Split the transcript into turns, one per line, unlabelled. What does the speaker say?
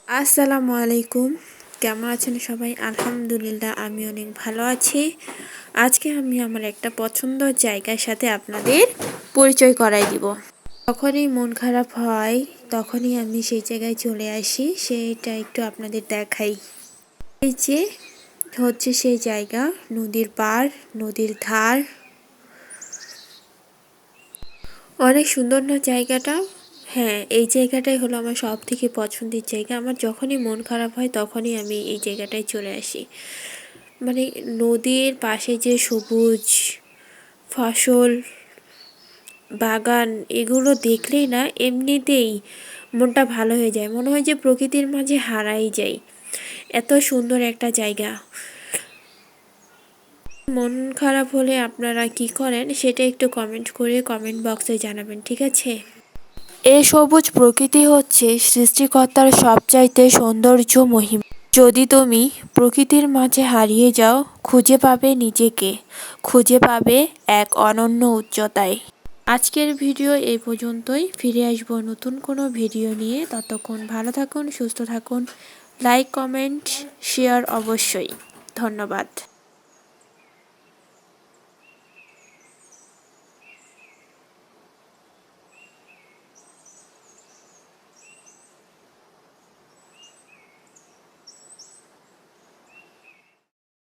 আসসালামু আলাইকুম। কেমন আছেন সবাই? আলহামদুলিল্লাহ আমি অনেক ভালো আছি। আজকে আমি আমার একটা পছন্দের জায়গার সাথে আপনাদের পরিচয় করাই দিব। যখনই মন খারাপ হয় তখনই আমি সেই জায়গায় চলে আসি, সেইটা একটু আপনাদের দেখাই। এই যে হচ্ছে সেই জায়গা, নদীর পাড়, নদীর ধার, অনেক সুন্দর না জায়গাটা? হ্যাঁ, এই জায়গাটাই হলো আমার সব থেকে পছন্দের জায়গা। আমার যখনই মন খারাপ হয় তখনই আমি এই জায়গাটায় চলে আসি। মানে নদীর পাশে যে সবুজ ফসল, বাগান, এগুলো দেখলেই না এমনিতেই মনটা ভালো হয়ে যায়, মনে হয় যে প্রকৃতির মাঝে হারাই যাই। এত সুন্দর একটা জায়গা। মন খারাপ হলে আপনারা কি করেন সেটা একটু কমেন্ট করে কমেন্ট বক্সে জানাবেন, ঠিক আছে? এই সবুজ প্রকৃতি হচ্ছে সৃষ্টিকর্তার সবচাইতে সৌন্দর্য মহিমা। যদি তুমি প্রকৃতির মাঝে হারিয়ে যাও, খুঁজে পাবে নিজেকে, খুঁজে পাবে এক অনন্য উচ্চতায়। আজকের ভিডিও এই পর্যন্তই। ফিরে আসবো নতুন কোনো ভিডিও নিয়ে। ততক্ষণ ভালো থাকুন, সুস্থ থাকুন। লাইক, কমেন্ট, শেয়ার অবশ্যই। ধন্যবাদ।